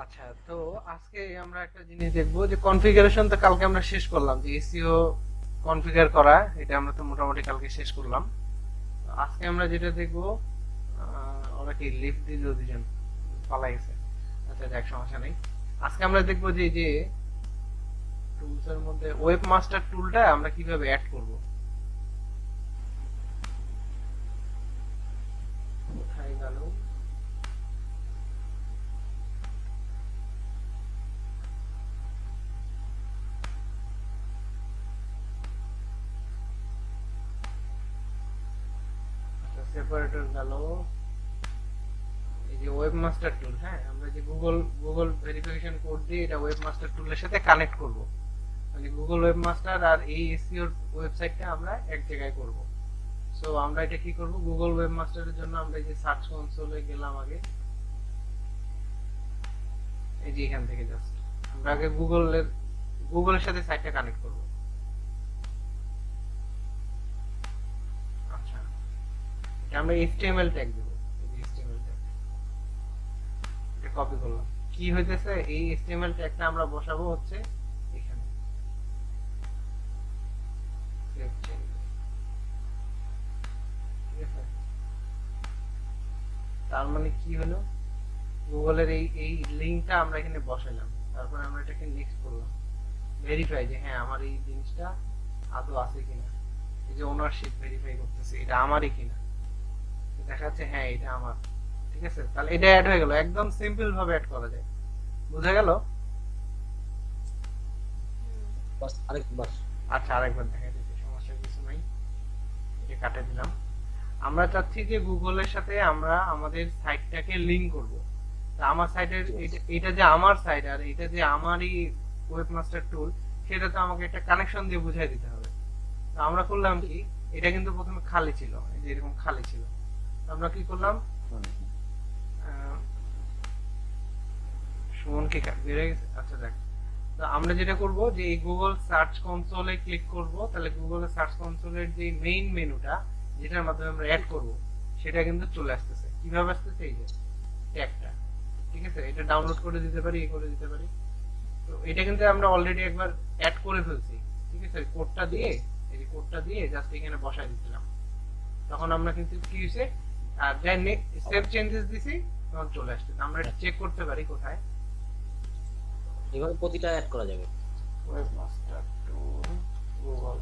আচ্ছা, তো আজকে আমরা একটা জিনিস দেখবো যে কনফিগারেশন তো কালকে আমরা শেষ করলাম, যে এসইও কনফিগার করা, এটা আমরা তো মোটামুটি কালকে শেষ করলাম। তো আজকে আমরা যেটা দেখবো, ওরা কি লিফট দিল দুজন, পালাই গেছে। আচ্ছা যাক, সমস্যা নেই। আজকে আমরা দেখবো যে যে টুলস এর মধ্যে ওয়েব মাস্টার টুলটা আমরা কিভাবে অ্যাড করব। কোথায় গেল? আচ্ছা, সেপারেটর গেল। এই যে ওয়েব মাস্টার টুল, হ্যাঁ, আমরা যে গুগল গুগল ভেরিফিকেশন কোড দিয়ে এটা ওয়েব মাস্টার টুলের সাথে কানেক্ট করব। মানে গুগল ওয়েব মাস্টার আর এই এসইও ওয়েবসাইটটা আমরা এক জায়গায় করব। সো আমরা এটা কি করব, গুগল ওয়েব মাস্টারের জন্য আমরা এই যে সার্চ কনসোলে গেলাম আগে, এই যে এখান থেকে জাস্ট আমরা আগে গুগলের সাথে সাইটটা কানেক্ট করব। আচ্ছা, এটা আমরা এইচটিএমএল ট্যাগ দেব। এই যে এইচটিএমএল ট্যাগ এটা কপি করলাম। কি হইতেছে, এই এইচটিএমএল ট্যাগটা আমরা বসাবো হচ্ছে এখানে, সেভ চেঞ্জ। ঠিক আছে, তার মানে কি হলো, গুগলের এই এই লিংকটা আমরা এখানে বসালাম, তারপর আমরা এটাকে নেক্সট করলাম, ভেরিফাই যে হ্যাঁ আমার এই জিনিসটা আদৌ আছে কিনা। এই যে ওনারশিপ ভেরিফাই করতেছে, এটা আমারই কিনা, দেখা যাচ্ছে হ্যাঁ এটা আমার। ঠিক আছে, তাহলে এটা অ্যাড হয়ে গেল, একদম সিম্পল ভাবে অ্যাড করা যায়। বুঝা গেল? বাস আরেকবার। আচ্ছা, আরেকবার দেখা দিচ্ছি, সমস্যা কিছু নাই, এটা কাটে দিলাম। আমরা চাচ্ছি যে গুগলের সাথে আমরা আমাদের সাইটটাকে লিংক করব। তা আমার সাইটের এটা যে আমার সাইট আর এটা যে আমারই ওয়েবমাস্টার টুল, সেটা তো আমাকে একটা কানেকশন দিয়ে বুঝাই দিতে হবে। তো আমরা করলাম কি, এটা কিন্তু প্রথমে খালি ছিল, এই যে এরকম খালি ছিল। তো আমরা কি করলাম, আহ, সুমন কি বেড়ে গেছে? আচ্ছা দেখ, তো আমরা যেটা করব যে এই গুগল সার্চ কনসোলে ক্লিক করব, তাহলে গুগল সার্চ কনসোলের যে মেইন মেনুটা যেটার মাধ্যমে আমরা অ্যাড করব, সেটা কিন্তু চলে আসতেছে। কিভাবে আসতেছে, এই যে ট্যাগটা। ঠিক আছে, এটা ডাউনলোড করে দিতে পারি, এই করে দিতে পারি। তো এটা কিন্তু আমরা অলরেডি একবার অ্যাড করে ফেলছি। ঠিক আছে, কোডটা দিয়ে, এই যে কোডটা দিয়ে জাস্ট এখানে বসাই দিছিলাম, তখন আমরা কিন্তু কি হয়েছে, আর যাই সেভ চেঞ্জেস দিছি, তখন চলে আসছে। আমরা এটা চেক করতে পারি কোথায়, এভাবে প্রতিটা অ্যাড করা যাবে। ওয়েবমাস্টার টুল গুগল।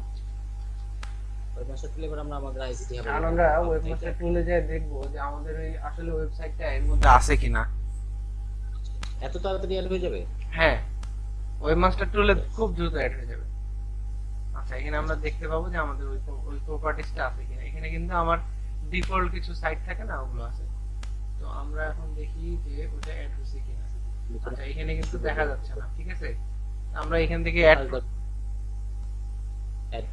ওই মাস্টার টুলে এবার আমরা আমাদের আইসিটি হবে। কারণ আমরা ওয়েবমাস্টার টুলে যে দেখবো যে আমাদের ওই আসলে ওয়েবসাইটটা এর মধ্যে আছে কিনা। এত তাড়াতাড়ি অ্যাড হয়ে যাবে? হ্যাঁ, ওয়েবমাস্টার টুলে খুব দ্রুত অ্যাড হয়ে যাবে। আচ্ছা, এখানে আমরা দেখতে পাবো যে আমাদের ওই ওই প্রপার্টিসটা আছে কিনা। এখানে কিন্তু আমার ডিফল্ট কিছু সাইট থাকে না, ওগুলো আছে। তো আমরা এখন দেখি যে ওটা অ্যাড হয়েছে কিনা। আচ্ছা, এখানে কিন্তু দেখা যাচ্ছে না। ঠিক আছে, আমরা এখান থেকে অ্যাড, অ্যাড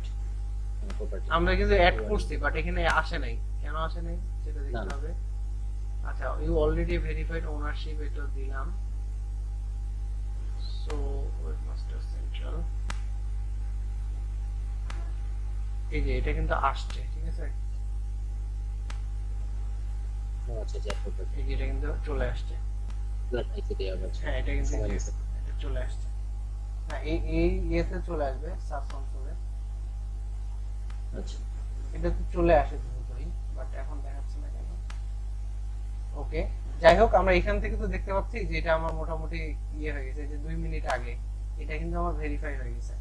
প্রপার্টি আমরা কিন্তু অ্যাড করছি, বাট এখানে আসে নাই। কেন আসে নাই সেটা দেখতে না। হবে। আচ্ছা, ইউ অলরেডি ভেরিফাইড ওনারশিপ, এটা দিলাম। সো ওয়েবমাস্টার সেন্ট্রাল, এই যে এটা কিন্তু আসছে। ঠিক আছে, আচ্ছা যে প্রপার্টি এই যে এটা কিন্তু চলে আসছে। আইসিটি হবে। হ্যাঁ, এটা কিন্তু সময় নিচ্ছে। এটা চলে আসছে। হ্যাঁ, এই এই ইয়েতে চলে আসবে, সাব কনসোলে। আচ্ছা এটা তো চলে আসে দ্রুতই, বাট এখন দেখাচ্ছে না কেন। ওকে, যাই হোক, আমরা এখান থেকে তো দেখতে পাচ্ছি যে এটা আমার মোটামুটি ইয়ে হয়ে গেছে, যে 2 মিনিট আগে এটা কিন্তু আমার ভেরিফাই হয়ে গেছে।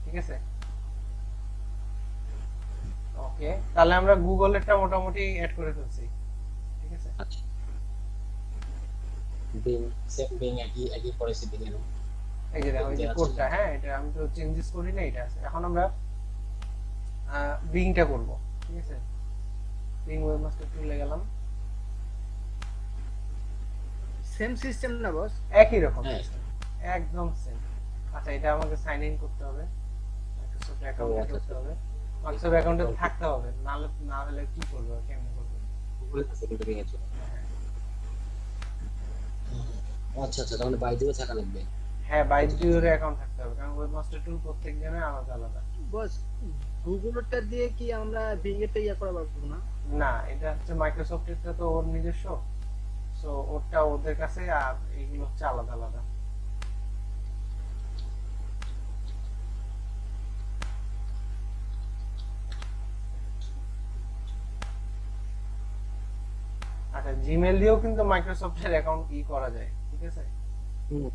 ঠিক আছে, ওকে, তাহলে আমরা গুগলেরটা মোটামুটি অ্যাড করে ফেলছি। ঠিক আছে, আচ্ছা। বিং সেম বিং একই একই পলিসি বিং এর এই যে দেখো, এই যে কোডটা, হ্যাঁ এটা আমি তো চেঞ্জেস করি না, এটা আছে। এখন আমরা বিংটা করব। ঠিক আছে, বিং ওয়েবমাস্টার টুলে গেলাম, সেম সিস্টেম না বস? একই রকম হ্যাঁ। system, একদম সেম। আচ্ছা, এটা আমাকে সাইন ইন করতে হবে, মাইক্রোসফট অ্যাকাউন্টে আচ্ছা, করতে হবে। মাইক্রোসফট অ্যাকাউন্টে থাকতে হবে, নাহলে না হলে কি করবো, কেমনে করবো। গুগল আছে কিন্তু বিং এর জন্য। আচ্ছা আচ্ছা, তাহলে বাইরেও থাকা লাগবে। হ্যাঁ, বাইজুর অ্যাকাউন্ট থাকতে হবে, কারণ ওয়েবমাস্টার টুল প্রত্যেক জনের আলাদা আলাদা। বস, গুগলটা দিয়ে কি আমরা বিং এরটা ইয়া করা পারবো না? না, এটা হচ্ছে মাইক্রোসফটেরটা তো ওর নিজস্ব, সো ওটা ওদের কাছে, আর এগুলো হচ্ছে আলাদা আলাদা। আচ্ছা, জিমেল দিয়েও কিন্তু মাইক্রোসফটের অ্যাকাউন্ট করা যায়, ঠিক আছে? হুম।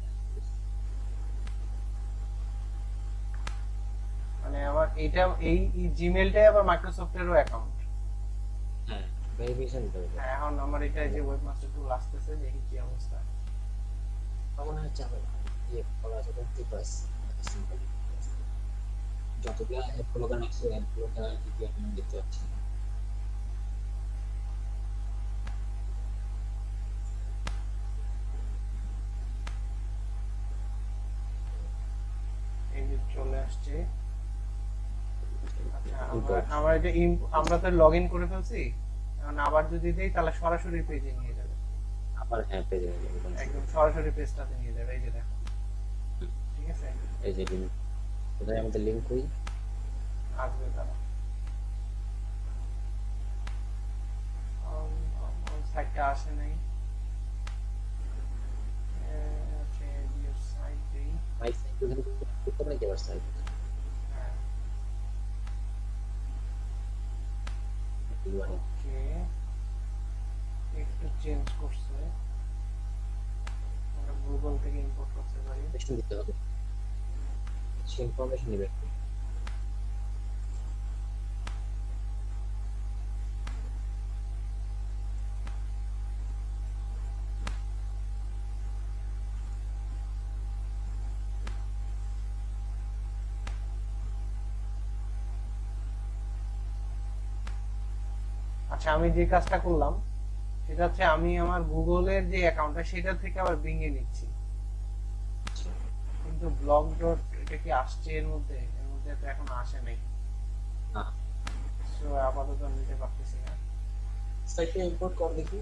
মানে আমার এটা এই জিমেলটাই আবার মাইক্রোসফটেরও অ্যাকাউন্ট। হ্যাঁ, ভেরিফিকেশন দিতে হবে। এখন আমার এটা যে ওয়েবমাস্টার টুল আসতেছে, দেখি কি অবস্থা। মনে হচ্ছে আমার ইয়ে করা আছে 20+, সিম্পল। যতগুলো অ্যাপ ব্লগার আছে অ্যাপ ব্লগার কি আপনি দেখতে পাচ্ছেন। এই যে চলে আসছে। আচ্ছা, Import। আমরা এটা আমরা তো লগ ইন করে ফেলছি। এখন আবার যদি দেই তাহলে সরাসরি পেজে নিয়ে যাবে, আবার হ্যাঁ পেজে একদম সরাসরি পেজটাতে নিয়ে যাবে। এই যে দেখো, ঠিক আছে? এই যে লিঙ্ক, কোথায় আমাদের লিঙ্ক কই আসবে তারা। সাইটটা আসে নাই। আচ্ছা, ভিউ সাইট দেই। মাই সাইট ওখানে করতে পারি কি সাইট হ্যাঁ, ইউআরএল ওকে, একটু চেঞ্জ করছে। আমরা গুগল থেকে ইম্পোর্ট করতে পারি। ইনফরমেশন দিতে হবে, সেই ইনফরমেশন নেবে। আচ্ছা, আমি যে কাজটা করলাম সেটা হচ্ছে আমি আমার গুগলের যে অ্যাকাউন্টটা সেটা থেকে আবার বিং এ নিচ্ছি, কিন্তু ব্লগ ডট এটা কি আসছে এর মধ্যে তো এখন আসে নাই। না সো আপাতত নিতে পারতেছি না। সাইটে ইম্পোর্ট কর দেখি,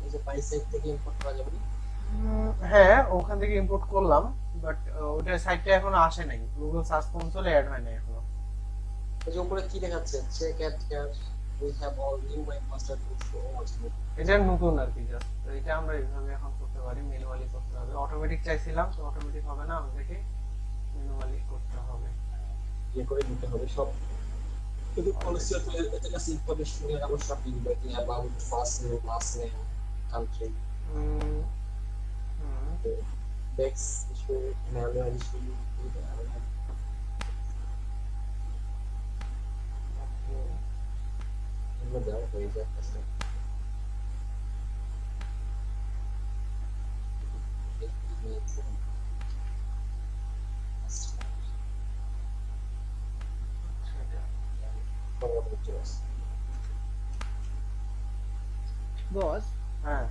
এই যে পাই সাইট থেকে ইম্পোর্ট করা যাবে না। হ্যাঁ, ওখান থেকে ইম্পোর্ট করলাম, বাট ওটার সাইটটা এখনো আসে নাই, গুগল সার্চ কনসোলে অ্যাড হয় নাই এখনো। এই যে উপরে কি দেখাচ্ছে, check at here we have all new webmaster tools for watching. এটা নতুন আর কি, জাস্ট তো এটা আমরা এইভাবে এখন করতে পারি, ম্যানুয়ালি করতে হবে। অটোমেটিক চাইছিলাম, তো অটোমেটিক হবে না, আমাদেরকে ম্যানুয়ালি করতে হবে। ইয়ে করে নিতে হবে সব। কিন্তু পলিসি আছে, এটা কাছে ইনফরমেশন নিয়ে আবার সব দিবে কি about first name last name country hmm, hmm, ডেক্স ইস্যু ম্যানুয়াল ইস্যু। okay. এগুলো দেওয়া হয়ে যায় কাছে। সেটা। বস, হ্যাঁ,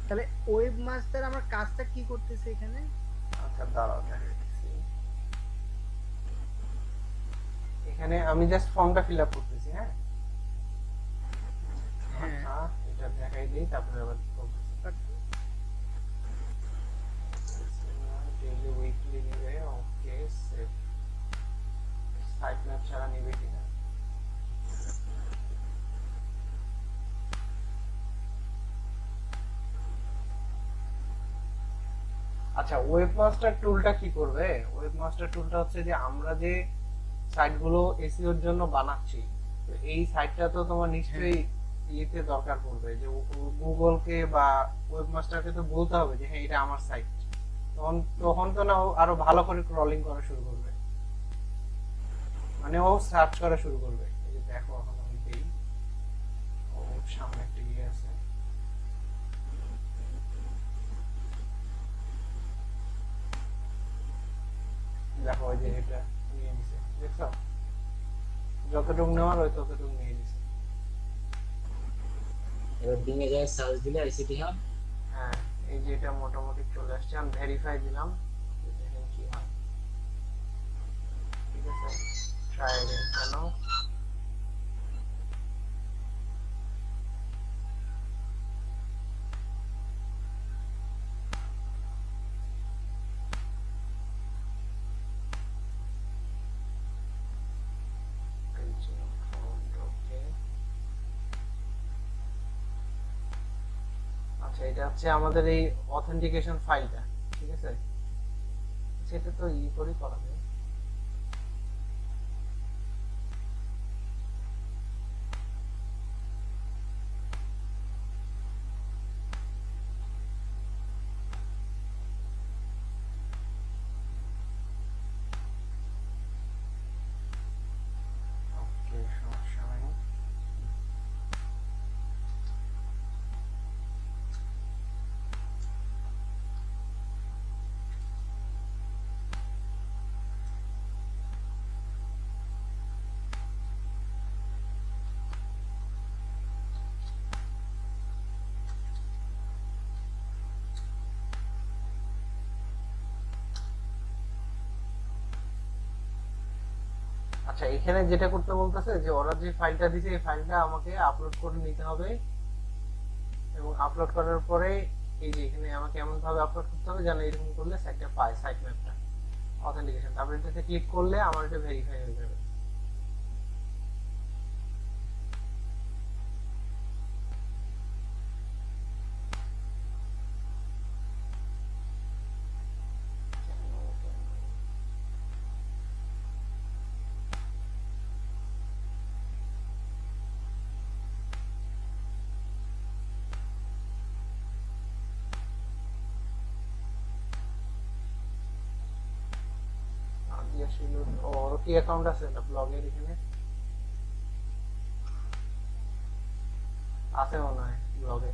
তাহলে ওয়েব মাস্টার আমার কাজটা কি করতেছে এখানে? আচ্ছা দাঁড়াও দেখাইতেছি। এখানে আমি জাস্ট ফর্মটা ফিল আপ করতেছি। হ্যাঁ, হ্যাঁ, আচ্ছা, এটা দেখাই দিই, তারপরে আবার বলতেছি। ডেইলি উইকলি নিবে, ওকে, সেভ। সাইট ম্যাপ ছাড়া নিবে কিনা। আচ্ছা, ওয়েবমাস্টার টুলটা কি করবে? ওয়েবমাস্টার টুলটা হচ্ছে যে আমরা যে সাইটগুলো এসইওর জন্য বানাচ্ছি, তো এই সাইটটা তো তোমার নিশ্চয়ই ইয়েতে দরকার পড়বে, যে গুগলকে বা ওয়েবমাস্টারকে তো বলতে হবে যে হ্যাঁ এটা আমার সাইট। তখন তখন তো না ও আরো ভালো করে ক্রলিং করা শুরু করবে, মানে ও সার্চ করা শুরু করবে। এই যে দেখো, এখন আমি দেই, ওর সামনে একটা ইয়ে আছে। দেখো, ওই যে এটা নিয়ে নিছে, দেখছো? যতটুকু নেওয়ার ওই ততটুকু নিয়ে নিছে। এবার বিং এ যায় সার্চ দিলে আইসিটি হাব। হ্যাঁ, এই যে এটা মোটামুটি চলে আসছে। আমি ভেরিফাই দিলাম, দেখেন কি হয়। ঠিক আছে, ট্রাই অ্যাগেন কেন। ওকে, আচ্ছা এটা হচ্ছে আমাদের এই অথেন্টিকেশন ফাইলটা, ঠিক আছে? সেটা তো করে করা যায়। ওকে, সমস্যা নাই। আচ্ছা এখানে যেটা করতে বলতেছে যে ওরা যে ফাইলটা দিছে এই ফাইলটা আমাকে আপলোড করে নিতে হবে, এবং আপলোড করার পরে এই যে এখানে আমাকে এমন ভাবে আপলোড করতে হবে যেন এরকম করলে সাইটটা পায়, সাইট ম্যাপটা অথেন্টিকেশন। তারপরে এটাতে ক্লিক করলে আমার এটা ভেরিফাই হয়ে যাবে। ওর কি অ্যাকাউন্ট আছে না ব্লগের? এখানে আছে মনে হয় ব্লগে।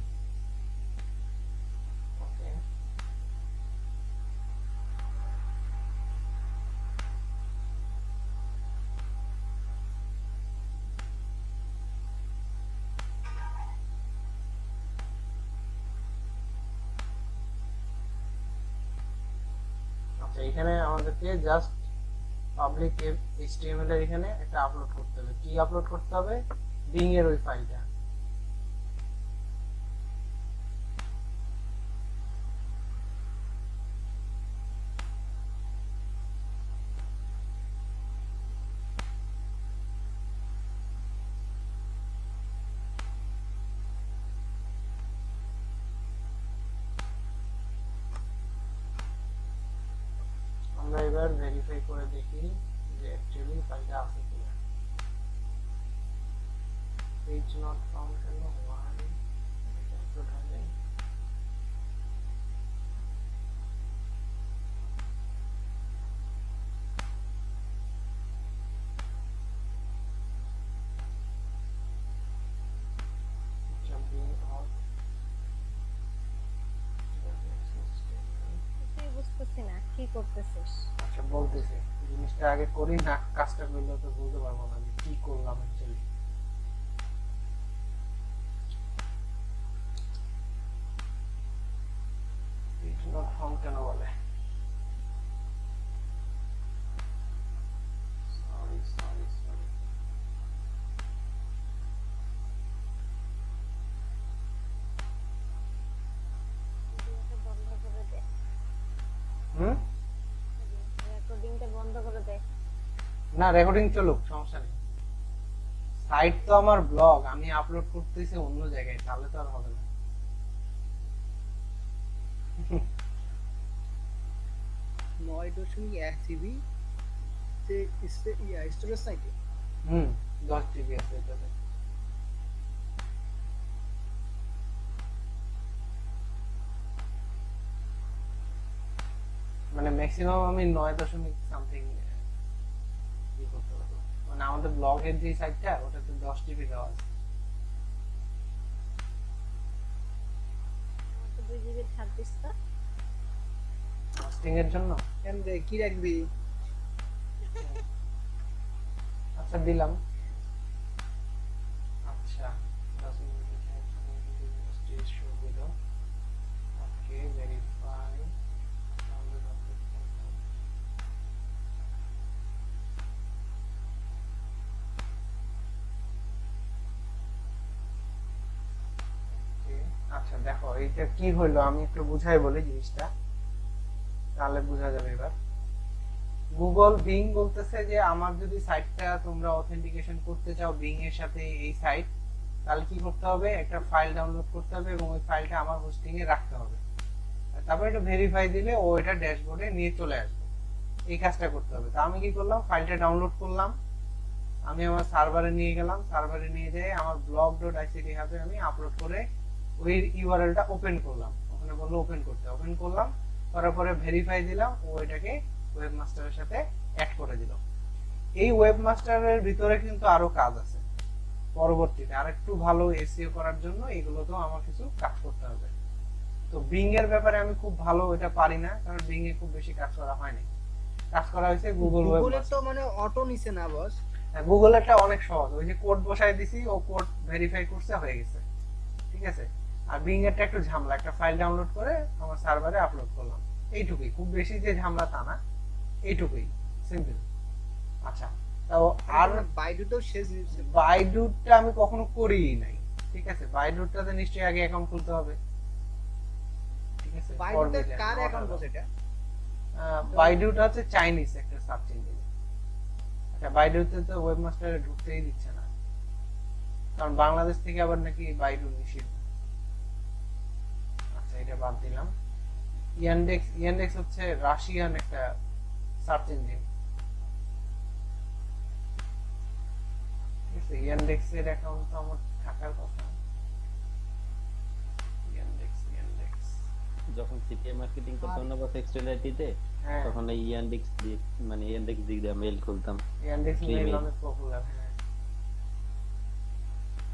ওকে, আচ্ছা এখানে আমাদেরকে জাস্ট পাবলিক এইচটিএমএল এর এখানে একটা আপলোড করতে হবে। কি আপলোড করতে হবে? বিং এর ওই ফাইলটা। আমরা এবার ভেরিফাই করে দেখি যে অ্যাকচুয়ালি ফাইলটা আছে কিনা। পেজ নট ফাউন্ড কেন হয়? এটা একটু ঢালে। jumping out কিছুই বুঝতেছি না কি করতেছিস। আচ্ছা বলতেছি, জিনিসটা আগে করি না, কাজটা করলে তো বলতে পারবো না যে কি করলাম অ্যাকচুয়ালি। পেজ নট ফাউন্ড কেন বলে? Sorry sorry sorry. ভিডিওটা বন্ধ করে দে, হুম, রেকর্ডিংটা বন্ধ করে দে। না রেকর্ডিং চলুক, সমস্যা নেই। সাইট তো আমার ব্লগ, আমি আপলোড করতেছি অন্য জায়গায়, তাহলে তো আর হবে না। 9.1 জিবি যে স্টোরেজ নাকি? হুম, 10 জিবি আছে এটাতে। মানে ম্যাক্সিমাম আমি 9 সামথিং করতে পারবো। মানে আমাদের ব্লগের যে সাইটটা ওটাতে 10 জিবি দেওয়া আছে। আমার তো 2 জিবি হার্ড ডিস্ক। হোস্টিং এর জন্য। কেন রে, কি রাখবি? আচ্ছা দিলাম। আচ্ছা 10 মিনিট স্টেজ শো দিল। ওকে, ভেরিফাই। আচ্ছা দেখো এইটা কি হলো, আমি একটু বুঝাই বলি জিনিসটা, তাহলে বোঝা যাবে এবার। গুগল বিং বলতেছে যে আমার যদি সাইটটা তোমরা অথেন্টিকেশন করতে চাও বিং এর সাথে এই সাইট, তাহলে কি করতে হবে, একটা ফাইল ডাউনলোড করতে হবে এবং ওই ফাইলটা আমার হোস্টিং এ রাখতে হবে। আর তারপর এটা ভেরিফাই দিলে ও এটা ড্যাশবোর্ডে নিয়ে চলে আসবে। এই কাজটা করতে হবে। তো আমি কি করলাম, ফাইলটা ডাউনলোড করলাম, আমি আমার সার্ভারে নিয়ে গেলাম, সার্ভারে নিয়ে যেয়ে আমার blog.ict হাবে আমি আপলোড করে ওই ইউআরএলটা ওপেন করলাম। ওখানে বললো ওপেন করতে, ওপেন করলাম, করার পরে ভেরিফাই দিলাম, ও এটাকে ওয়েবমাস্টারের সাথে অ্যাড করে দিল। এই ওয়েবমাস্টারের ভিতরে কিন্তু আরো কাজ আছে, পরবর্তীতে আরেকটু ভালো এসইও করার জন্য এগুলোতেও আমার কিছু কাজ করতে হবে। তো বিং এর ব্যাপারে আমি খুব ভালো এটা পারি না, কারণ বিং এ খুব বেশি কাজ করা হয়নি, কাজ করা হয়েছে গুগল গুগলের ওয়েব। তো মানে অটো নিছে না বস। গুগলেরটা অনেক সহজ, ওই যে কোড বসাই দিছি, ও কোড ভেরিফাই করছে, হয়ে গেছে, ঠিক আছে। আর বিং এরটা একটু ঝামেলা, একটা ফাইল ডাউনলোড করে আমার সার্ভারে আপলোড করলাম, এইটুকুই, খুব বেশি যে ঝামেলা তা না, এইটুকুই, সিম্পল। আচ্ছা, তো আর বাইডুতেও শেষ দিচ্ছে। বাইডুটটা আমি কখনো করিই নাই, ঠিক আছে। বাইডুটটাতে নিশ্চয়ই আগে অ্যাকাউন্ট খুলতে হবে, ঠিক আছে। বাইডুতে কার অ্যাকাউন্ট বস এটা? বাইডুট হচ্ছে চাইনিজ একটা সার্চ ইঞ্জিন। আচ্ছা, বাইডুতে তো ওয়েবমাস্টারে ঢুকতেই দিচ্ছে না, কারণ বাংলাদেশ থেকে আবার নাকি বাইডু নিষিদ্ধ। আচ্ছা, এটা বাদ দিলাম। ইয়ান্ডেক্স, ইয়ান্ডেক্স হচ্ছে রাশিয়ান একটা সার্চ ইঞ্জিন, ঠিক আছে। ইয়ান্ডেক্স এর অ্যাকাউন্ট তো আমার থাকার কথা। ইয়ান্ডেক্স, ইয়ান্ডেক্স, যখন সিপিএ মার্কেটিং করতাম না বা এক্সটেল আইটিতে, হ্যাঁ, তখন এই ইয়ান্ডেক্স দিয়ে মানে ইয়ান্ডেক্স দিক দিয়ে মেল খুলতাম। Yandex Free mail mail। অনেক পপুলার, হ্যাঁ।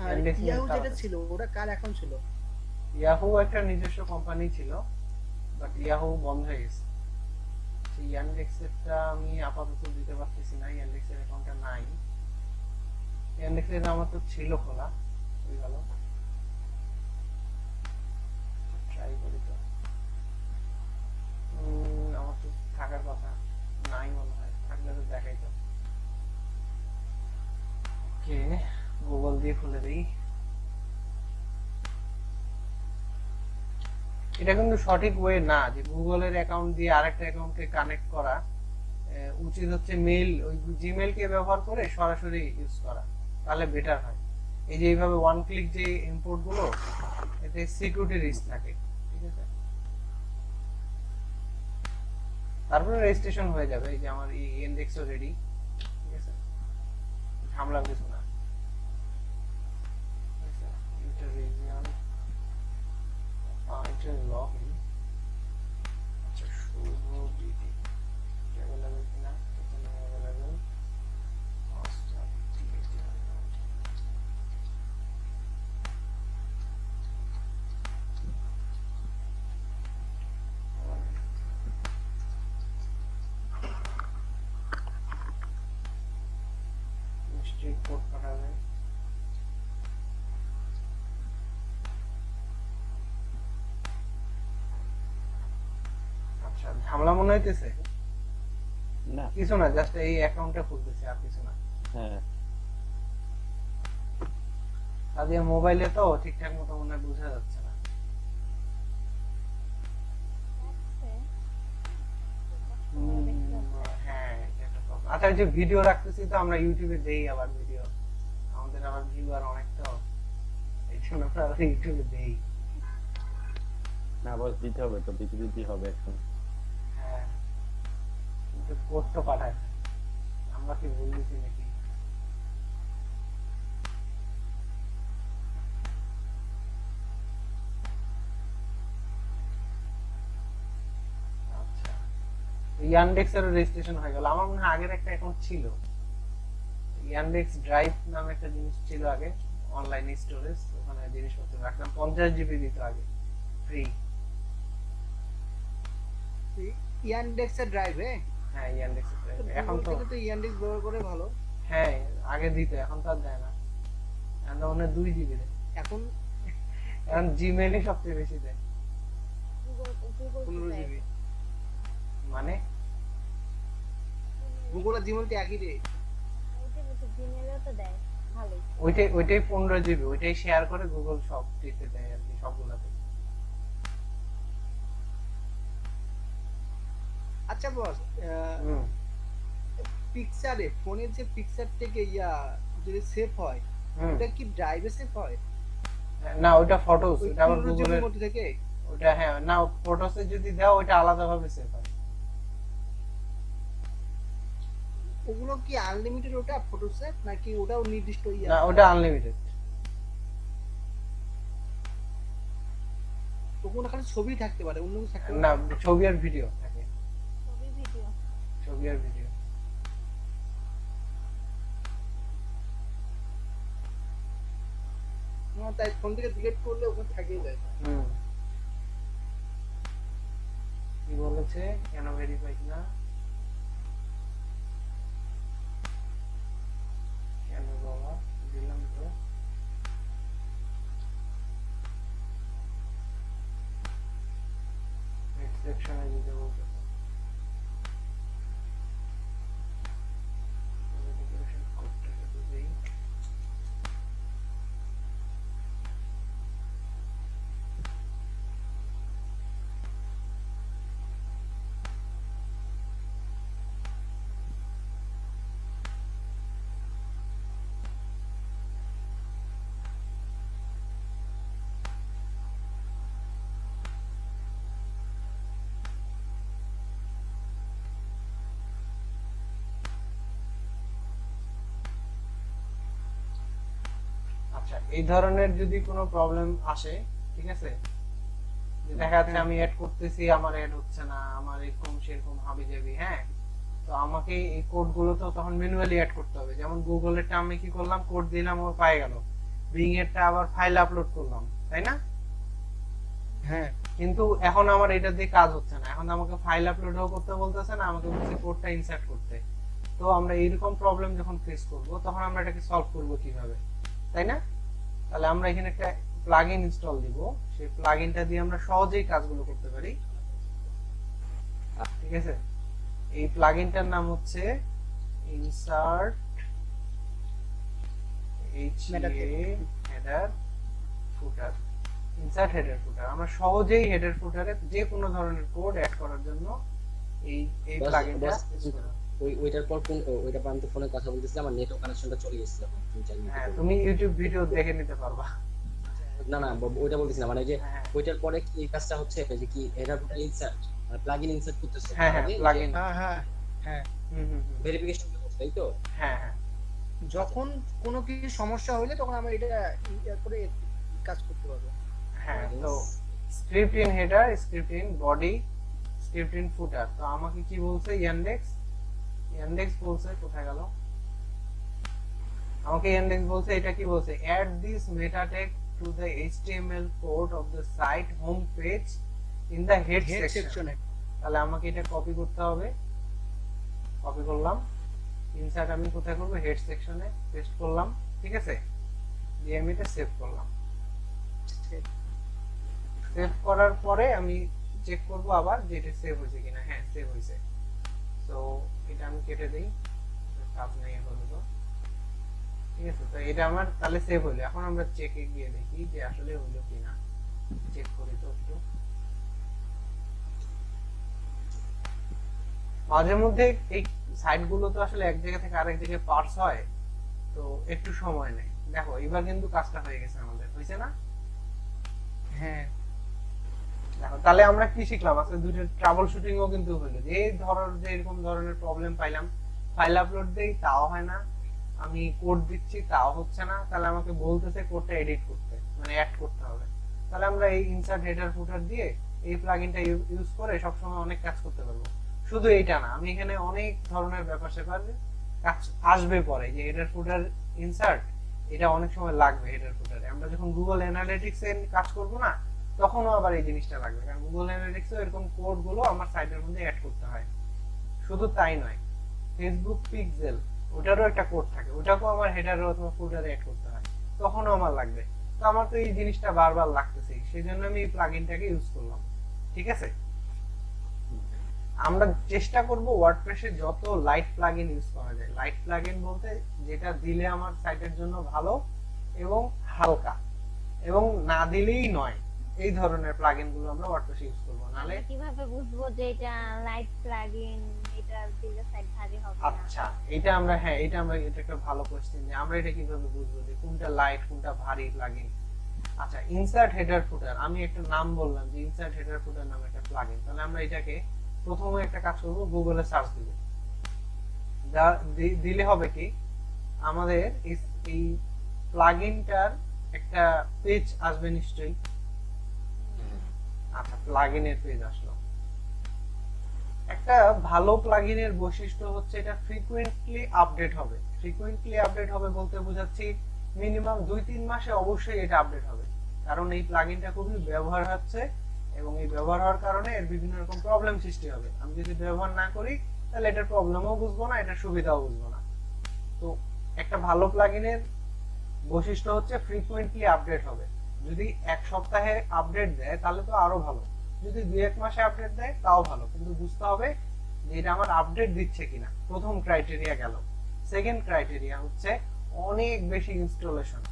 আর Yandex ইয়াহু mail যেটা কার? ছিল ওটা কার অ্যাকাউন্ট ছিল? ইয়াহু একটা নিজস্ব কোম্পানি ছিল, বাট ইয়াহু বন্ধ হয়ে গেছে। ইয়ান্ডেক্স এরটা আমি আপাতত দিতে পারতেছি না, ইয়ান্ডেক্স এর অ্যাকাউন্টটা নাই। ইয়ান্ডেক্স এর আমার তো ছিল খোলা, হয়ে গেল, ট্রাই করি তো। আমার তো থাকার কথা, নাই মনে হয়, থাকলে তো দেখাই তো। ওকে, গুগল দিয়ে খুলে দিই। এটা কিন্তু সঠিক ওয়ে না যে গুগলের অ্যাকাউন্ট দিয়ে আরেকটা অ্যাকাউন্টকে কানেক্ট করা। উচিত হচ্ছে মেইল, ওই জিমেইল কে ব্যবহার করে সরাসরি ইউজ করা, তাহলে বেটার হয়। এই যে এইভাবে ওয়ান ক্লিক যে ইম্পোর্ট গুলো, এতে সিকিউরিটি রিস্ক থাকে, ঠিক আছে। তারপরে রেজিস্ট্রেশন হয়ে যাবে, এই যে আমার ইন্ডেক্সও রেডি, ঠিক আছে, ঝামেলা কিছু না, ঠিক আছে। এটা রিজিয়ন, এটা লগইন, আচ্ছা, শুভ বিডি অ্যাভেলেবল কিনা, এখানে অ্যাভেলেবল, মাস্টার টিএটি। নিশ্চয়ই কোড পাঠাবে। আচ্ছা, ঝামেলা মনে হইতেছে? না, কিছু না, জাস্ট এই অ্যাকাউন্টটা খুলতেছে, আর কিছু না। হ্যাঁ, তাদের মোবাইলে তো ঠিকঠাক মতো মনে হয় বোঝা যাচ্ছে না। হ্যাঁ, এটা একটা problem। আচ্ছা, এই যে ভিডিও রাখতেছি তো আমরা ইউটিউবে দেই, আবার ভিডিও আমাদের আবার ভিউয়ার অনেক, তো এই জন্য আমরা আবার ইউটিউবে দেই। না বস, দিতে হবে তো, দিতে হবে এখন। হ্যাঁ, কিন্তু কোড তো পাঠায়, আমরা কি ভুল দিছি নাকি? আচ্ছা, ইয়ান্ডেক্স এর রেজিস্ট্রেশন হয়ে গেল। আমার মনে হয় আগের একটা অ্যাকাউন্ট ছিল, ইয়ান্ডেক্স ড্রাইভ নামে একটা জিনিস ছিল আগে, অনলাইন স্টোরেজ, ওখানে জিনিসপত্র রাখতাম, 50 জিবি দিত আগে ফ্রি। ইয়ান্ডেক্সের ড্রাইভে হ্যাঁ, ইয়ান্ডেক্স ড্রাইভ এখন তো, থেকে তো ইয়ান্ডেক্স ব্যবহার করে ভালো। হ্যাঁ আগে দিত, এখন তো আর দেয় না, এখন তো মনে হয় 2 জিবি দেয়, এখন এখন জিমেইলে সবচেয়ে বেশি দেয়। গুগল 15 দেয়। জিবি। মানে গুগল আর জিমেইল তো একই রে। ওইটা বলছি, জিমেলেও তো দেয়, ভালোই। ওইটাই 15 জিবি, ওইটাই শেয়ার করে গুগল সব দিতে দেয় আর কি, সবগুলাতে। আচ্ছা বস, হুম, পিকচারে ফোনের যে পিকচার থেকে যদি সেভ হয় হুম। এটা কি ড্রাইভে সেভ হয় না ওটা ফটোস, ওই ওটা আবার 15 গুগলের, জিবির মধ্যে থেকে? ওটা হ্যাঁ না ফটোসে যদি দাও ওটা আলাদাভাবে সেভ হয়। ওগুলো কি আনলিমিটেড ওটা ফটো সেভ নাকি ওটাও নির্দিষ্ট না ওটা আনলিমিটেড। ওগুলো খালি ছবি থাকতে পারে, অন্য কিছু থাকতে পারে না না? ছবি আর ভিডিও থাকে, ছবি ভিডিও। ছবি আর ভিডিও। তাই ফোন থেকে ডিলিট করলে ওখানে থেকেই যায়। হুম। কি বলেছে কেন ভেরিফাইড না, কেন বাবা দিলাম তো। নেক্সট সেকশনে দিতে বলতে ভেরিফিকেশন কোডটা শুধু দেই। আচ্ছা এই ধরনের যদি কোনো প্রবলেম আসে, ঠিক আছে, যে দেখা যাচ্ছে আমি অ্যাড করতেছি আমার অ্যাড হচ্ছে না, আমার এরকম সেরকম হাবি যাবি, হ্যাঁ, তো আমাকে এই কোড গুলো তো তখন ম্যানুয়ালি অ্যাড করতে হবে। যেমন গুগলেরটা আমি কি করলাম, কোড দিলাম ওর পায়ে গেল, বিং এরটা আবার ফাইল আপলোড করলাম, তাই না? হ্যাঁ কিন্তু এখন আমার এটা দিয়ে কাজ হচ্ছে না, এখন আমাকে ফাইল আপলোডও করতে বলতেছে না, আমাকে বলছে কোডটা ইনসার্ট করতে। তো আমরা এইরকম প্রবলেম যখন ফেস করব তখন আমরা এটাকে সলভ করব কিভাবে, তাই না? তাহলে আমরা এখানে একটা প্লাগইন ইনস্টল দিব, সেই প্লাগইনটা দিয়ে আমরা সহজেই কাজগুলো করতে পারি, ঠিক আছে? এই প্লাগইনটার নাম হচ্ছে ইনসার্ট হেডার ফুটার। ইনসার্ট হেডার ফুটার, আমরা সহজেই হেডার ফুটারে যে কোনো ধরনের কোড অ্যাড করার জন্য এই এই বস, প্লাগইনটা বস, ইউজ করা। ওইটার পর কোন ওইটা পর আমি তো ফোনে কথা বলতেছি, আমার নেটওয়ার্ক কানেকশনটা চলে গেছিল 3-4 মিনিট হ্যাঁ পরে। তুমি ইউটিউব ভিডিও দেখে নিতে পারবা। না না ওইটা বলতেছি না, মানে ওই যে হ্যাঁ ওইটার পরে কি এই কাজটা হচ্ছে যে কি হেডার ফুটার ইনসার্ট মানে প্লাগইন ইনসার্ট করতেছে, হ্যাঁ হ্যাঁ প্লাগইন, হ্যাঁ হ্যাঁ হ্যাঁ হুম হুম হুম, ভেরিফিকেশন করতে, তাই তো? হ্যাঁ হ্যাঁ যখন কোনো কিছু সমস্যা হইলে তখন আমরা এটা ইয়া করে কাজ করতে পারবো। হ্যাঁ। তো script in header, script in body, script in footer. তো আমাকে কি বলছে ইয়ান্ডেক্স, ইয়ান্ডেক্স বলছে কোথায় গেল, আমাকে ইয়ান্ডেক্স বলছে এটা কি বলছে, add this meta tag to the HTML code of the site home page in the head head section. সেকশনে তাহলে আমাকে এটা কপি করতে হবে, কপি করলাম, ইনসার্ট আমি কোথায় করব, হেড সেকশনে পেস্ট করলাম, ঠিক আছে, দিয়ে আমি এটা সেভ করলাম। সেভ করার পরে আমি চেক করব আবার যে এটা সেভ হয়েছে কিনা, হ্যাঁ সেভ হয়েছে। তো এটা আমি কেটে দেই, কাজ নেই আপাতত, ঠিক আছে। তো এটা আমার তাহলে সেভ হলো। এখন আমরা চেকে গিয়ে দেখি যে আসলে হলো কিনা, চেক করি তো একটু। মাঝে মধ্যে এই সাইট গুলো তো আসলে এক জায়গা থেকে আরেক জায়গায় পার্স হয়, তো একটু সময় নেয়। দেখো এবার কিন্তু কাজটা হয়ে গেছে আমাদের, হয়েছে না? হ্যাঁ দেখো তাহলে আমরা কি শিখলাম আজকে, দুইটা ট্রাবল শুটিং ও কিন্তু হলো, যে এই ধরো যে এরকম ধরনের প্রবলেম পাইলাম, ফাইল আপলোড দেই তাও হয় না, আমি কোড দিচ্ছি তাও হচ্ছে না, তাহলে আমাকে বলতেছে কোডটা এডিট করতে, মানে অ্যাড করতে হবে। তাহলে আমরা এই ইনসার্ট হেডার ফুটার দিয়ে এই প্লাগইনটা ইউজ করে সবসময় অনেক কাজ করতে পারবো। শুধু এইটা না, আমি এখানে অনেক ধরনের ব্যাপার স্যাপার কাজ আসবে পরে, যে হেডার ফুটার ইনসার্ট এটা অনেক সময় লাগবে। হেডার ফুটারে আমরা যখন গুগল অ্যানালিটিক্স এর কাজ করব না, তখনও আবার এই জিনিসটা লাগবে, কারণ গুগল অ্যানালিটিক্সে এরকম কোড গুলো আমার সাইটের মধ্যে অ্যাড করতে হয়। শুধু তাই নয়, ফেসবুক পিক্সেল ওটারও একটা কোড থাকে, ওটাকেও আমার হেডারে অথবা ফুটারে অ্যাড করতে হয়, তখনও আমার লাগবে। তো আমার তো এই জিনিসটা বারবার লাগতেছে, সেই জন্য আমি এই প্লাগইনটাকে ইউজ করলাম, ঠিক আছে। আমরা চেষ্টা করব ওয়ার্ডপ্রেসে যত লাইট প্লাগইন ইউজ করা যায়। লাইট প্লাগইন বলতে যেটা দিলে আমার সাইটের জন্য ভালো এবং হালকা, এবং না দিলেই নয়, এই ধরনের প্লাগইন গুলো আমরা ওয়ার্ডপ্রেসে ইউজ করব, নালে আমরা কিভাবে বুঝবো যে এটা লাইট প্লাগইন, এটা দিলে সাইট ভারী হবে না? আচ্ছা এটা আমরা এটা একটা ভালো কোশ্চেন যে আমরা এটা কিভাবে বুঝবো যে কোনটা লাইট কোনটা ভারী প্লাগইন। আচ্ছা ইনসার্ট হেডার ফুটার, আমি একটা নাম বললাম যে ইনসার্ট হেডার ফুটার নামে একটা প্লাগইন, তাহলে আমরা এটাকে প্রথমে একটা কাজ করব, গুগলে সার্চ দিব। দিলে হবে কি আমাদের এই প্লাগইনটার একটা পেজ আসবে নিশ্চয়ই। আচ্ছা প্লাগইনের পেজ আসলো। একটা ভালো প্লাগইনের বৈশিষ্ট্য হচ্ছে এটা ফ্রিকোয়েন্টলি আপডেট হবে। ফ্রিকোয়েন্টলি আপডেট হবে বলতে বোঝাচ্ছি মিনিমাম 2-3 মাসে অবশ্যই এটা আপডেট হবে, কারণ এই প্লাগইনটা খুবই ব্যবহার হচ্ছে এবং এই ব্যবহার হওয়ার কারণে এর বিভিন্ন রকম প্রবলেম সৃষ্টি হবে। আমি যদি ব্যবহার না করি তাহলে এটার প্রবলেমও বুঝবো না, এটার সুবিধাও বুঝবো না। তো একটা ভালো প্লাগইনের বৈশিষ্ট্য হচ্ছে ফ্রিকোয়েন্টলি আপডেট হবে। যদি এক সপ্তাহে আপডেট দেয় তাহলে তো আরো ভালো, যদি 2-1 মাসে আপডেট দেয় তাও ভালো, কিন্তু বুঝতে হবে যে এটা আমার আপডেট দিচ্ছে কিনা। প্রথম ক্রাইটেরিয়া গেল। সেকেন্ড ক্রাইটেরিয়া হচ্ছে অনেক বেশি ইনস্টলেশন।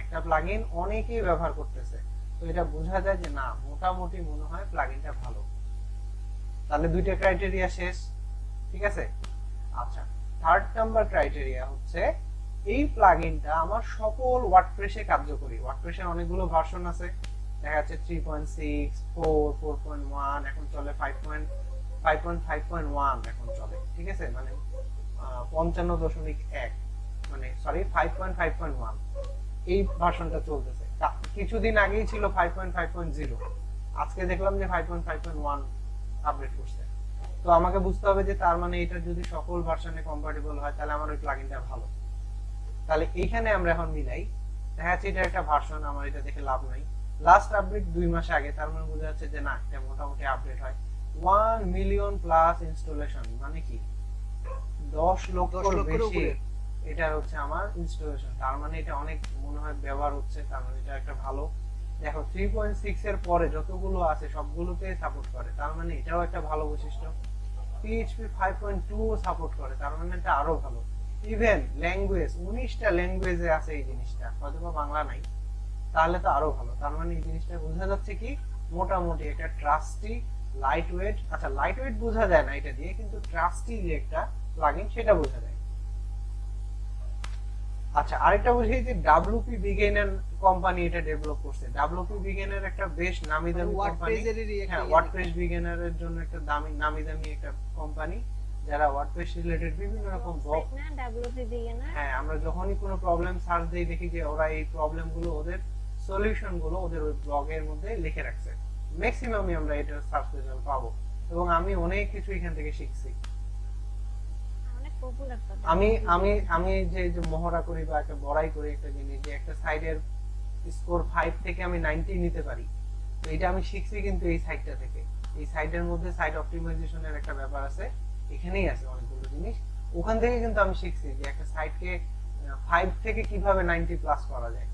একটা প্লাগইন অনেকেই ব্যবহার করতেছে, তো এটা বোঝা যায় যে না মোটামুটি মনে হয় প্লাগইনটা ভালো। তাহলে দুইটা ক্রাইটেরিয়া শেষ, ঠিক আছে। আচ্ছা থার্ড নাম্বার ক্রাইটেরিয়া হচ্ছে এই প্লাগইনটা আমার সকল ওয়ার্ডপ্রেসে কার্যকরী। ওয়ার্ডপ্রেসের অনেকগুলো ভার্সন আছে, দেখা যাচ্ছে 3.6, 4, 4.1, এখন চলে 5.1 এখন চলে, ঠিক আছে, মানে 55.1 মানে সরি 5.5.1 এই ভার্সনটা চলতেছে। কিছুদিন আগেই ছিল 5.5.0, আজকে দেখলাম যে 5.5.1 আপডেট করছে। তো আমাকে বুঝতে হবে যে তার মানে এটা যদি সকল ভার্সনে কম্পাটিবল হয় তাহলে আমার ওই প্লাগইনটা ভালো। তাহলে এইখানে আমরা এখন মিলাই, দেখা যাচ্ছে এটা একটা ভার্সন, আমার এটা দেখে লাভ নাই, লাস্ট আপডেট 2 মাস আগে, তার মানে বোঝা যাচ্ছে যে না এটা মোটামুটি আপডেট হয়। 1 মিলিয়ন প্লাস ইনস্টলেশন মানে কি 10 লক্ষর বেশি উপরে। এটা হচ্ছে আমার ইনস্টলেশন, তার মানে এটা অনেক মনে হয় ব্যবহার হচ্ছে, তার মানে এটা একটা ভালো। দেখো 3.6 এর পরে যতগুলো আছে সবগুলোতে সাপোর্ট করে, তার মানে এটাও একটা ভালো বৈশিষ্ট্য। PHP 5.2 সাপোর্ট করে, তার মানে এটা আরো ভালো। ইভেন ল্যাঙ্গুয়েজ 19টা ল্যাঙ্গুয়েজে আছে এই জিনিসটা, হয়তো বাংলা নাই, তাহলে তো আরো ভালো। তার মানে এই জিনিসটা বোঝা যাচ্ছে কি মোটামুটি একটা ট্রাস্টি লাইট ওয়েট। আচ্ছা লাইট ওয়েট বোঝা যায় না এটা দিয়ে, কিন্তু ট্রাস্টি যে একটা প্লাগইন সেটা বোঝা যায়। আচ্ছা আরেকটা বলি যে WP বিগিনার কোম্পানি এটা ডেভেলপ করছে। WP বিগিনার একটা বেশ নামি দামি কোম্পানি, ওয়ার্ডপ্রেসেরই একটা হ্যাঁ ওয়ার্ডপ্রেস বিগিনারের জন্য একটা নামি দামি একটা কোম্পানি, যারা ওয়ার্ডপ্রেস রিলেটেড বিভিন্ন রকম ব্লগ। না ডব্লিউপি বিগিনার। হ্যাঁ আমরা যখনই কোনো প্রবলেম সার্চ দেই দেখি যে ওরা এই প্রবলেম গুলো ওদের সলিউশন গুলো ওদের ওই ব্লগের মধ্যে লিখে রাখছে। ম্যাক্সিমামই আমরা এটা সার্চ রেজাল্ট পাবো, এবং আমি অনেক কিছু এখান থেকে শিখছি। অনেক পপুলার তো। আমি আমি আমি যে যে মহড়া করি বা একটা বড়াই করি একটা জিনিস, যে একটা সাইডের স্কোর 5 থেকে আমি 90 নিতে পারি, তো এটা আমি শিখছি কিন্তু এই সাইডটা থেকে। এই সাইডের মধ্যে সাইড অপটিমাইজেশনের একটা ব্যাপার আছে, এখানেই আছে অনেকগুলো জিনিস, ওখান থেকে কিন্তু আমি শিখছি যে একটা সাইটকে 5 থেকে কিভাবে 90 প্লাস করা যায়।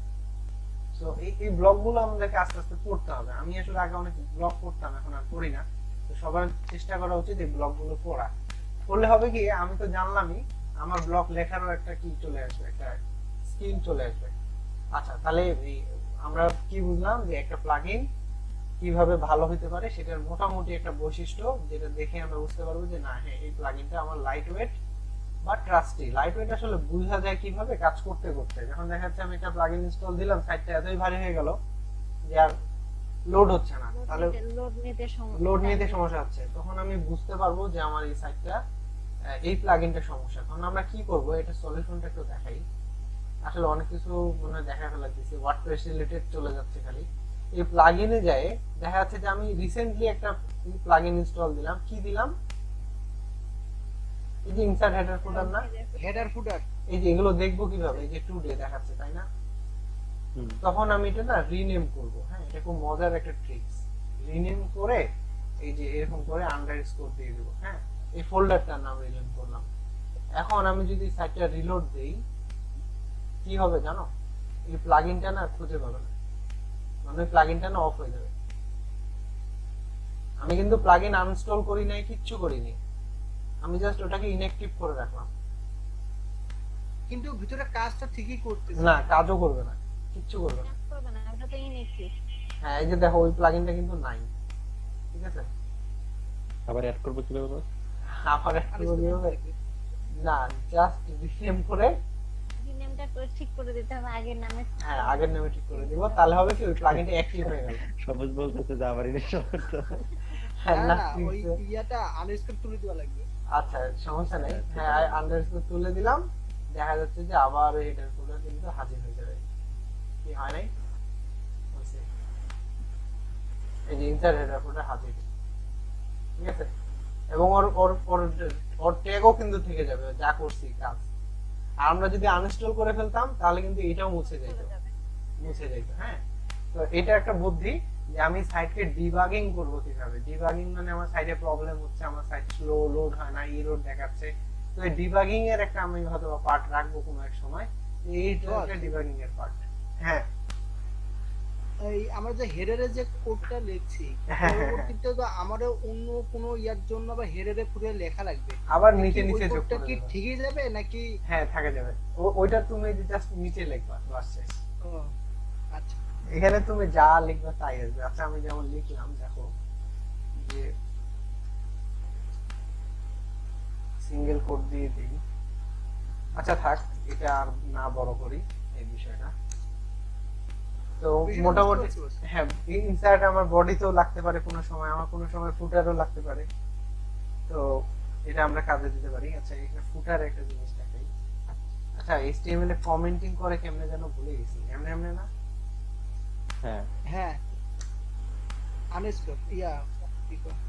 সো এই ব্লগগুলো আমাদেরকে আস্তে আস্তে পড়তে হবে। আমি আসলে আগে অনেক ব্লগ পড়তাম, এখন আর পড়ি না। তো সবার চেষ্টা করা উচিত এই ব্লগগুলো পড়া। পড়লে হবে কি আমি তো জানলামই, আমার ব্লগ লেখারও একটা কি চলে আসবে, একটা স্কিল চলে আসবে। আচ্ছা তাহলে আমরা কি বুঝলাম যে একটা প্লাগইন কিভাবে ভালো হতে পারে, সেটার মোটামুটি একটা বৈশিষ্ট্য যেটা দেখে আমরা বুঝতে পারবো যে না হ্যাঁ এই প্লাগইনটা আমার লাইট ওয়েট বা ট্রাস্টি। লাইট ওয়েট আসলে বোঝা যায় কিভাবে কাজ করতে করতে, যখন দেখা যাচ্ছে আমি একটা প্লাগইন ইনস্টল দিলাম, সাইটটা এতই ভারী হয়ে গেল যে আর লোড হচ্ছে না, তাহলে লোড নিতে সমস্যা হচ্ছে, তখন আমি বুঝতে পারবো যে আমার এই সাইটটা এই প্লাগইনটা সমস্যা। তখন আমরা কি করব, এটা সলিউশনটা একটু দেখাই। আসলে অনেক কিছু মনে হয় দেখা ফেলা দিয়েছি, ওয়ার্ডপ্রেস রিলেটেড চলে যাচ্ছে খালি। এই প্লাগইনে যায় দেখা যাচ্ছে যে আমি রিসেন্টলি একটা প্লাগইন ইনস্টল দিলাম, কি দিলাম, এই যে ইনসার্ট হেডার ফুটার না, হেডার ফুটার, এই যে এগুলো দেখবো কিভাবে, এই যে টুডে দেখাচ্ছে তাই না, তখন আমি এটা না রিনেম করব। হ্যাঁ এটা খুব মজার একটা ট্রিক্স, রিনেম করে এই যে এরকম করে আন্ডারস্কোর দিয়ে দেব। হ্যাঁ এই ফোল্ডারটার নাম রিনেম করলাম। এখন আমি যদি সাইটটা রিলোড দেই কি হবে জানো, এই প্লাগইনটা না খুঁজে পাবে না, মানে প্লাগইনটা না অফ হয়ে যাবে। আমি কিন্তু প্লাগইন আনইনস্টল করি নাই, কিচ্ছু করিনি, আমি জাস্ট ওটাকে ইনঅ্যাক্টিভ করে রাখলাম। কিন্তু ভিতরে কাজটা ঠিকই করতেছে। না কাজও করবে না, কিচ্ছু করবে না। কাজ করবে না, ওটা তো ইনএক্টিভ। হ্যাঁ এই যে দেখো ওই প্লাগইনটা কিন্তু নাই, ঠিক আছে? আবার অ্যাড করবো কিভাবে বস? আবার একটু বলবে না, জাস্ট রিনেম করে, রিনেমটা করে ঠিক করে দিতে হবে আগের নামে। হ্যাঁ আগের নামে ঠিক করে দিব, তাহলে হবে কি ওই প্লাগইনটা অ্যাক্টিভ হয়ে গেল। সবুজ বলতেছে যে আবার ইনস্টল করতে হবে। হ্যাঁ, না না, না ঠিক ওই আছে। ইয়াটা আনস্ক্রিপ্ট তুলে দেওয়া লাগবে। আচ্ছা সমস্যা নেই, হ্যাঁ আন্ডারস্কোর তুলে দিলাম, দেখা যাচ্ছে যে আবার হেডার ফোল্ডার কিন্তু হাজির হয়ে যাবে। কি হয় নাই? হয়েছে। এই যে ইনসার্ট হেডার ফোল্ডার হাজির, ঠিক আছে? এবং ওর ওর ওর ওর ট্যাগও কিন্তু থেকে যাবে যা করছি কাজ। আর আমরা যদি আনইনস্টল করে ফেলতাম তাহলে কিন্তু এটাও মুছে যেত, চলে যাবে। মুছে যেত। হ্যাঁ, তো এটা একটা বুদ্ধি যে আমি সাইটকে ডিবাগিং করব কিভাবে। ডিবাগিং মানে আমার সাইটে প্রবলেম হচ্ছে, আমার সাইট স্লো লোড হয় না, এরর দেখাচ্ছে। তো এই ডিবাগিং এর একটা আমি হয়তো পার্ট রাখবো কোনো এক সময়, এইটা একটা ডিবাগিং এর পার্ট। হ্যাঁ এই আমরা যে হেডারে যে কোডটা লিখছি হ্যাঁ, পরবর্তীতে তো আমারও অন্য কোনো ইয়ার জন্য বা হেডারে পুরো লেখা লাগবে। আবার কি নিচে ওই নিচে যোগ কোডটা করে কি দেবো। ঠিকই যাবে নাকি? হ্যাঁ থাকে যাবে, ওইটা তুমি জাস্ট নিচে লিখবা, বাস শেষ। ও, আচ্ছা এখানে তুমি যা লিখবে তাই আসবে। আচ্ছা আমি যেমন লিখলাম, দেখো যে সিঙ্গেল কোড দিয়ে দিই। আচ্ছা থাক, এটা আর না বড় করি এই বিষয়টা। তো বিষয়টা মোটামুটি বুঝতে পারছি। হ্যাঁ, ইনসার্ট আমার বডিতেও লাগতে পারে কোনো সময়, আমার কোনো সময় ফুটারও লাগতে পারে। তো এটা আমরা কাজে দিতে পারি। আচ্ছা এখানে ফুটার একটা জিনিস দেখাই। আচ্ছা এইচটিএমএল এ কমেন্টিং করে কেমনে যেন ভুলে গেছি, এমনি এমনি না? হ্যাঁ হ্যাঁ আনস্ক্রিপ্ট ইয়া কি কয়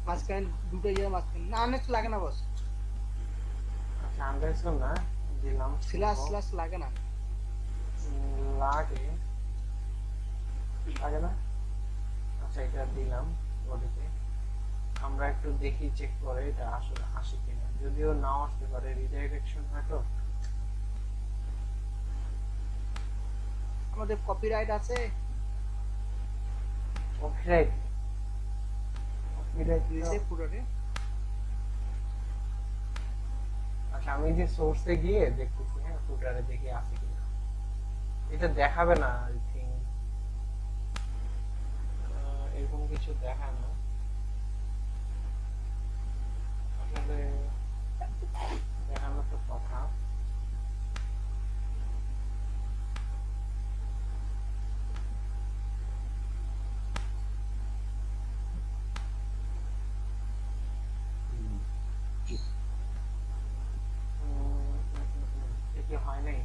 মাঝখানে দুটো ইয়ার মাঝখানে না আনস্ক্রিপ্ট লাগে না বস, আচ্ছা আন্ডারস্কোর না দিলাম, স্ল্যাশ স্ল্যাশ লাগে না। লাগে লাগে না? আচ্ছা এটা দিলাম বডিতে। আমরা একটু দেখি, চেক করে এটা আসলে আসে কিনা, যদিও নাও আসতে পারে, রিডাইরেকশন হয়তো। আমাদের কপিরাইট আছে কপিরাইট, কপিরাইট রিসেভ পুরোরে। আচ্ছা আমি যে সোর্সে গিয়ে দেখতেছি, হ্যাঁ ফুটারে দেখি আছে কিনা। এটা দেখাবে না আই থিংক, এরকম কিছু দেখায় না আসলে, দেখানোর তো কথা। এটা হয় নাই।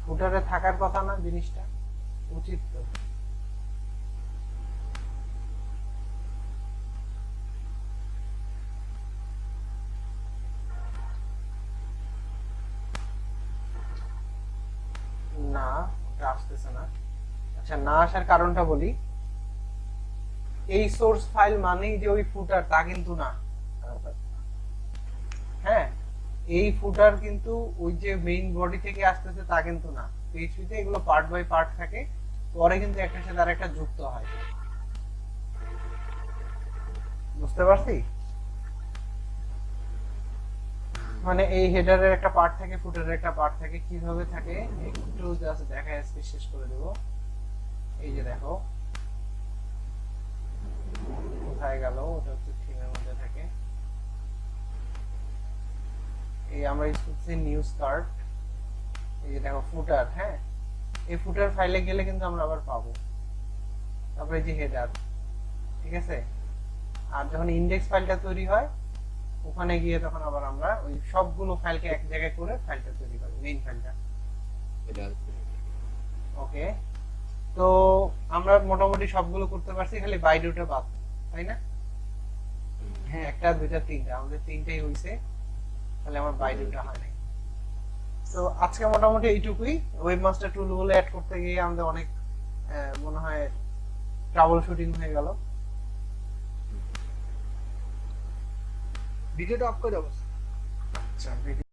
ফুটারে থাকার কথা না জিনিসটা, উচিত তো। না ওটা আসতেছে না। আচ্ছা না আসার কারণটা বলি, এই সোর্স ফাইল মানেই যে ওই ফুটার তা কিন্তু না। হ্যাঁ এই ফুটার কিন্তু ওই যে মেইন বডি থেকে আসতেছে তা কিন্তু না। পিএইচপিতে এগুলো পার্ট বাই পার্ট থাকে, পরে কিন্তু একটার সাথে আরেকটা যুক্ত হয়। বুঝতে পারছি? মানে এই হেডারের একটা পার্ট থাকে, ফুটারের একটা পার্ট থাকে। কিভাবে থাকে একটু জাস্ট দেখায় আজকে শেষ করে দেব। এই যে দেখো কোথায় গেল, ওটা হচ্ছে থিমের মধ্যে থাকে। এই আমরা ইউজ করছি নিউজ কার্ড। এই যে দেখো ফুটার, হ্যাঁ এই ফুটার ফাইলে গেলে কিন্তু আমরা আবার পাবো। তারপরে এই যে হেডার, ঠিক আছে? আর যখন ইন্ডেক্স ফাইলটা তৈরি হয় ওখানে গিয়ে তখন আবার আমরা ওই সবগুলো ফাইলকে এক জায়গায় করে ফাইলটা তৈরি করি, মেইন ফাইলটা। এটা ওকে, তো আমরা মোটামুটি সবগুলো করতে পারছি, খালি বাইরেটা বাদ, তাই না? হ্যাঁ একটা দুইটা তিনটা, আমাদের তিনটাই হইছে, তাহলে আমার বাইরেটা হয় নাই। তো আজকে মোটামুটি এইটুকুই। ওয়েবমাস্টার টুল গুলো অ্যাড করতে গিয়ে আমাদের অনেক মনে হয় ট্রাবল শুটিং হয়ে গেল। ভিডিওটা অফ করে দাও বস। আচ্ছা